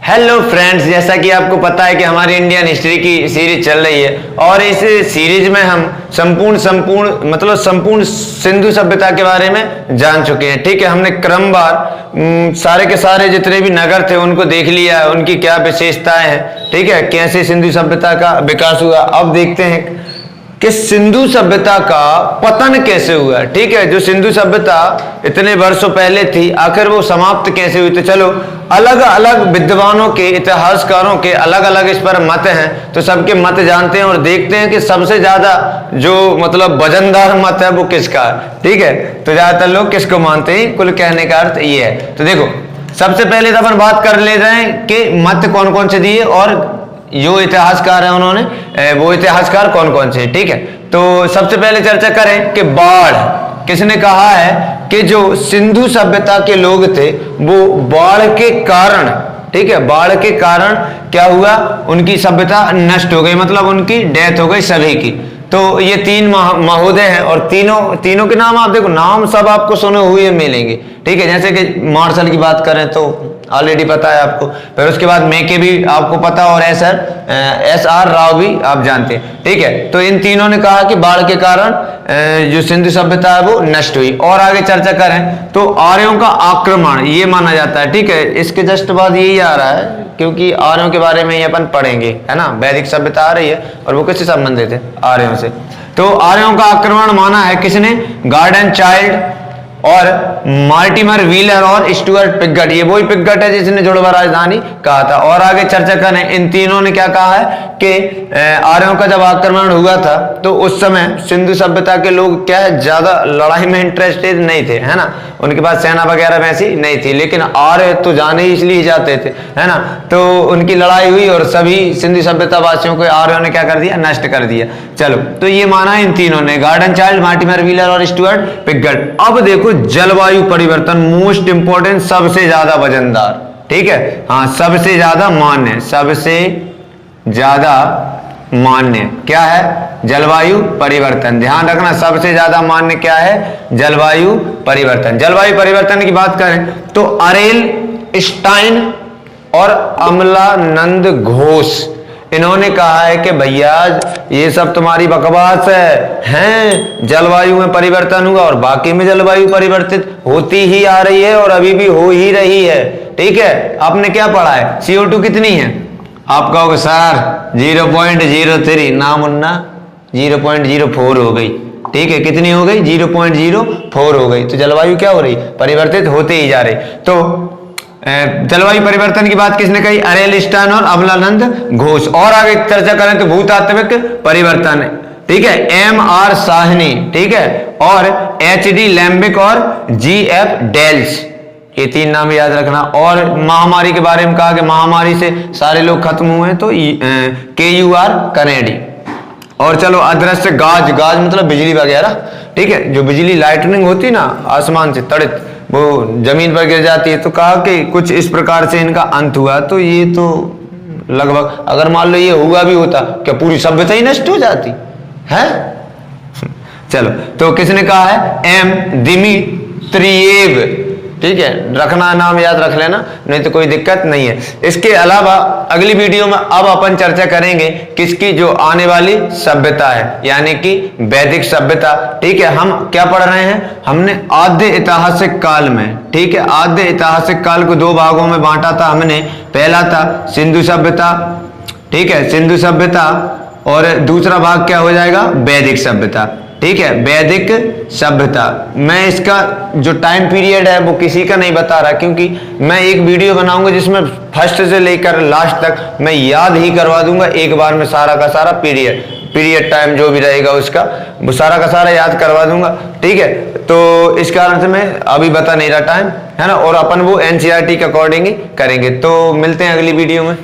Hello friends, जैसा कि आपको पता है कि हमारी इंडियन हिस्ट्री की सीरीज चल रही है और इस सीरीज में हम संपूर्ण सिंधु सभ्यता के बारे में जान चुके हैं। ठीक है, हमने क्रमवार सारे के सारे जितने भी नगर थे उनको देख लिया है, उनकी क्या विशेषताएं हैं। ठीक है, कैसे सिंधु सभ्यता का विकास हुआ। अब देखते हैं कि सिंधु सभ्यता का पतन कैसे हुआ। ठीक है, जो सिंधु सभ्यता इतने वर्षों पहले थी, आखिर वो समाप्त कैसे हुई। तो चलो, अलग अलग विद्वानों के, इतिहासकारों के अलग अलग इस पर मत हैं, तो सबके मत जानते हैं और देखते हैं कि सबसे ज्यादा जो वजनदार मत है वो किसका है। ठीक है, तो ज्यादातर लोग किसको मानते हैं, कुल कहने का अर्थ ये है। तो देखो, सबसे पहले तो अपन बात कर ले रहे हैं कि मत कौन कौन से दिए और जो इतिहासकार है उन्होंने वो इतिहासकार कौन कौन से। ठीक है, तो सबसे पहले चर्चा करें कि बाढ़ किसने कहा है कि जो सिंधु सभ्यता के लोग थे वो बाढ़ के कारण, ठीक है, बाढ़ के कारण क्या हुआ, उनकी सभ्यता नष्ट हो गई, मतलब उनकी डेथ हो गई सभी की। तो ये तीन महोदय हैं और तीनों के नाम आप देखो, नाम सब आपको सुने हुए मिलेंगे। ठीक है, जैसे कि मार्शल की बात करें तो ऑलरेडी पता है आपको, फिर उसके बाद मेके भी आपको पता और एस.आर. राव भी आप जानते हैं। ठीक है, तो इन तीनों ने कहा कि बाढ़ के कारण जो सिंधु सभ्यता है वो नष्ट हुई। और आगे चर्चा करें तो आर्यों का आक्रमण ये माना जाता है। ठीक है, इसके जस्ट बाद यही आ रहा है क्योंकि आर्यों के बारे में ये अपन पढ़ेंगे, है ना। वैदिक सभ्यता आ रही है और वो किससे संबंधित है, आर्यों से। तो आर्यों का आक्रमण माना है किसने, गार्डन चाइल्ड और मार्टिमर व्हीलर और स्टुअर्ट पिगट। ये वही पिगट है जिसने जुड़वा राजधानी कहा था। और आगे चर्चा करें, इन तीनों ने क्या कहा है कि आर्यों का जब आक्रमण हुआ था तो उस समय सिंधु सभ्यता के लोग क्या है, ज्यादा लड़ाई में इंटरेस्टेड नहीं थे, है ना। उनके पास सेना वगैरह वैसी नहीं थी, लेकिन आर्य तो जाने ही इसलिए जाते थे, है ना। तो उनकी लड़ाई हुई और सभी सिंधु सभ्यता वासियों को आर्यों ने क्या कर दिया, नष्ट कर दिया। चलो, तो ये माना इन तीनों ने, गार्डन चाइल्ड, मार्टिमर व्हीलर और स्टुअर्ट पिगट। अब देखो, जलवायु परिवर्तन मोस्ट इंपॉर्टेंट, सबसे ज्यादा वजनदार। ठीक है, हाँ, सबसे ज्यादा मान्य, सबसे ज्यादा मान्य क्या है, जलवायु परिवर्तन। ध्यान रखना, सबसे ज्यादा मान्य क्या है, जलवायु परिवर्तन। जलवायु परिवर्तन की बात करें तो अरेल स्टाइन और अमलानंद घोष, इन्होंने कहा है कि भैया ये सब तुम्हारी बकवास है, जलवायु में परिवर्तन हुआ और बाकी में जलवायु परिवर्तित होती ही आ रही है और अभी भी हो ही रही है। ठीक है, आपने क्या पढ़ा है, CO2 कितनी है, आप कहोगे सर 0.03, ना मुन्ना 0.04 हो गई। ठीक है, कितनी हो गई, 0.04 हो गई। तो जलवायु क्या हो रही, परिवर्तित होते ही जा रही। तो जलवायु परिवर्तन की बात किसने कही, अरेल स्टाइन और अमलानंद घोष। और आगे चर्चा करें तो भूतात्विक परिवर्तन, ठीक है, M.R. साहनी, ठीक है, और H.D. लैम्बिक और G.F. डेल्स, ये तीन नाम याद रखना। और महामारी के बारे में कहा कि महामारी से सारे लोग खत्म हुए, तो KUR कनेडी। और चलो, अदृश्य गाज, गाज मतलब बिजली वगैरह, ठीक है, जो बिजली लाइटनिंग होती ना आसमान से तड़ित, वो जमीन पर गिर जाती है। तो कहा कि कुछ इस प्रकार से इनका अंत हुआ। तो ये तो लगभग, अगर मान लो ये हुआ भी होता, क्या पूरी सभ्यता ही नष्ट हो जाती है। चलो, तो किसने कहा है, M. दिमित्रियेव। ठीक है, रखना, नाम याद रख लेना, नहीं तो कोई दिक्कत नहीं है। इसके अलावा अगली वीडियो में अब अपन चर्चा करेंगे किसकी, जो आने वाली सभ्यता है, यानी कि वैदिक सभ्यता। ठीक है, हम क्या पढ़ रहे हैं, हमने आद्य ऐतिहासिक काल में, ठीक है, आद्य ऐतिहासिक काल को दो भागों में बांटा था हमने। पहला था सिंधु सभ्यता, ठीक है, सिंधु सभ्यता, और दूसरा भाग क्या हो जाएगा, वैदिक सभ्यता। ठीक है, वैदिक सभ्यता। मैं इसका जो टाइम पीरियड है वो किसी का नहीं बता रहा, क्योंकि मैं एक वीडियो बनाऊंगा जिसमें फर्स्ट से लेकर लास्ट तक मैं याद ही करवा दूंगा एक बार में, सारा का सारा पीरियड टाइम जो भी रहेगा उसका, वो सारा का सारा याद करवा दूंगा। ठीक है, तो इस कारण से मैं अभी बता नहीं रहा टाइम, है ना। और अपन वो NCERT के अकॉर्डिंग ही करेंगे। तो मिलते हैं अगली वीडियो में।